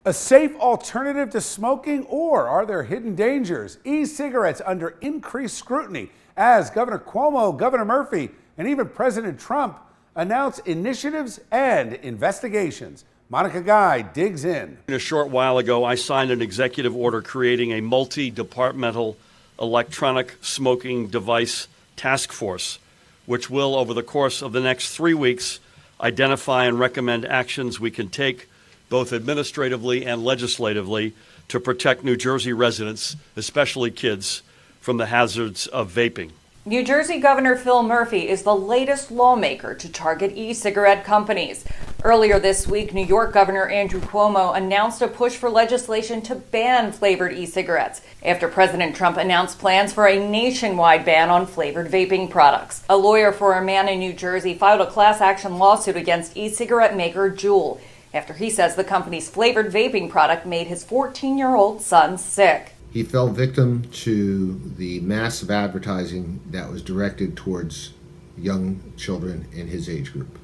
A safe alternative to smoking, or are there hidden dangers? E-cigarettes under increased scrutiny as Governor Cuomo, Governor Murphy, and even President Trump announce initiatives and investigations. Monica Guy digs in. A short while ago, I signed an executive order creating a multi-departmental electronic smoking device task force, which will, over the course of the next 3 weeks, identify and recommend actions we can take both administratively and legislatively to protect New Jersey residents, especially kids, from the hazards of vaping. New Jersey Governor Phil Murphy is the latest lawmaker to target e-cigarette companies. Earlier this week, New York Governor Andrew Cuomo announced a push for legislation to ban flavored e-cigarettes after President Trump announced plans for a nationwide ban on flavored vaping products. A lawyer for a man in New Jersey filed a class action lawsuit against e-cigarette maker Juul after he says the company's flavored vaping product made his 14-year-old son sick. He fell victim to the massive advertising that was directed towards young children in his age group.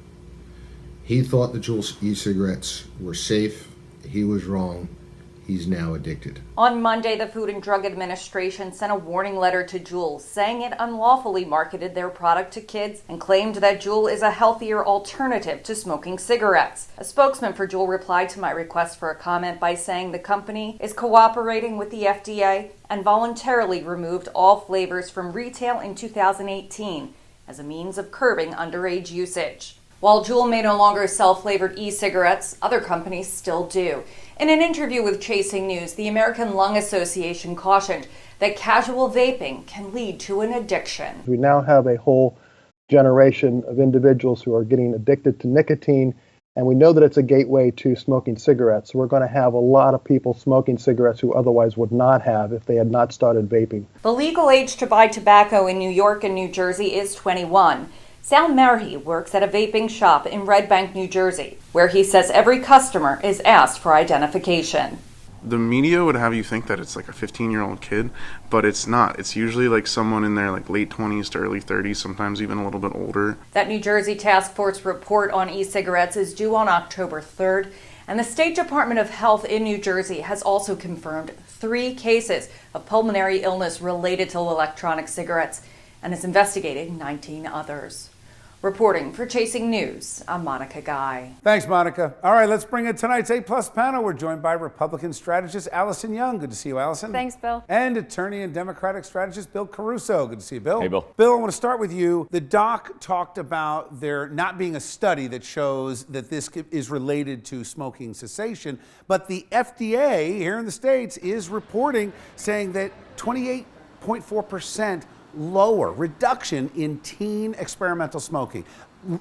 He thought the Juul e-cigarettes were safe. He was wrong. He's now addicted. On Monday, the Food and Drug Administration sent a warning letter to Juul, saying it unlawfully marketed their product to kids and claimed that Juul is a healthier alternative to smoking cigarettes. A spokesman for Juul replied to my request for a comment by saying the company is cooperating with the FDA and voluntarily removed all flavors from retail in 2018 as a means of curbing underage usage. While Juul may no longer sell flavored e-cigarettes, other companies still do. In an interview with Chasing News, the American Lung Association cautioned that casual vaping can lead to an addiction. We now have a whole generation of individuals who are getting addicted to nicotine, and we know that it's a gateway to smoking cigarettes. So we're going to have a lot of people smoking cigarettes who otherwise would not have if they had not started vaping. The legal age to buy tobacco in New York and New Jersey is 21. Sal Merhi works at a vaping shop in Red Bank, New Jersey, where he says every customer is asked for identification. The media would have you think that it's like a 15-year-old kid, but it's not. It's usually like someone in their like late 20s to early 30s, sometimes even a little bit older. That New Jersey Task Force report on e-cigarettes is due on October 3rd, and the State Department of Health in New Jersey has also confirmed 3 cases of pulmonary illness related to electronic cigarettes and is investigating 19 others. Reporting for Chasing News, I'm Monica Guy. Thanks, Monica. All right, let's bring in tonight's A-plus panel. We're joined by Republican strategist Allison Young. Good to see you, Allison. Thanks, Bill. And attorney and Democratic strategist Bill Caruso. Good to see you, Bill. Hey, Bill. Bill, I want to start with you. The doc talked about there not being a study that shows that this is related to smoking cessation, but the FDA here in the States is reporting saying that 28.4% lower reduction in teen experimental smoking.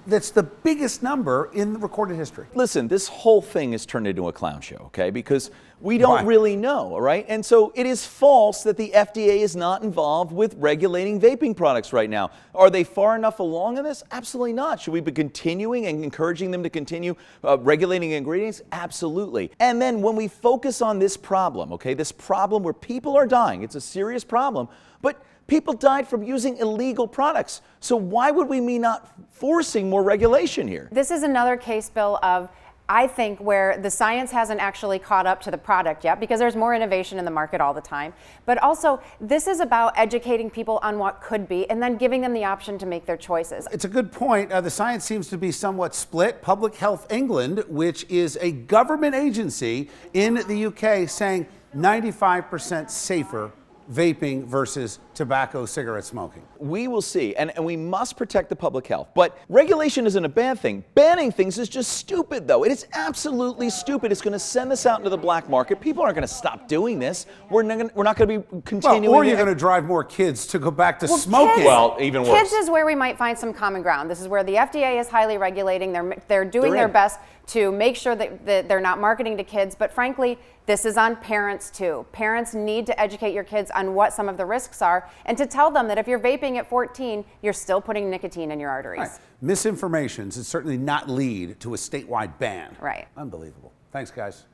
That's the biggest number in recorded history. Listen, this whole thing is turned into a clown show, okay? Because we don't really know, all right? And so it is false that the FDA is not involved with regulating vaping products right now. Are they far enough along in this? Absolutely not. Should we be continuing and encouraging them to continue regulating ingredients? Absolutely. And then when we focus on this problem, okay, this problem where people are dying, it's a serious problem, but people died from using illegal products. So why would we be not forcing more regulation here? This is another case, Bill, of I think where the science hasn't actually caught up to the product yet, because there's more innovation in the market all the time. But also, this is about educating people on what could be and then giving them the option to make their choices. It's a good point. The science seems to be somewhat split. Public Health England, which is a government agency in the UK, saying 95% safer vaping versus tobacco cigarette smoking. We will see, and we must protect the public health. But regulation isn't a bad thing. Banning things is just stupid, though. It is absolutely stupid. It's going to send us out into the black market. People aren't going to stop doing this. We're not going to be continuing. Well, or you're going to drive more kids to go back to smoking. Well, even worse. Kids is where we might find some common ground. This is where the FDA is highly regulating. They're doing their best to make sure that they're not marketing to kids. But frankly, this is on parents too. Parents need to educate your kids on what some of the risks are and to tell them that if you're vaping at 14, you're still putting nicotine in your arteries. Right. Misinformation should certainly not lead to a statewide ban. Right. Unbelievable. Thanks, guys.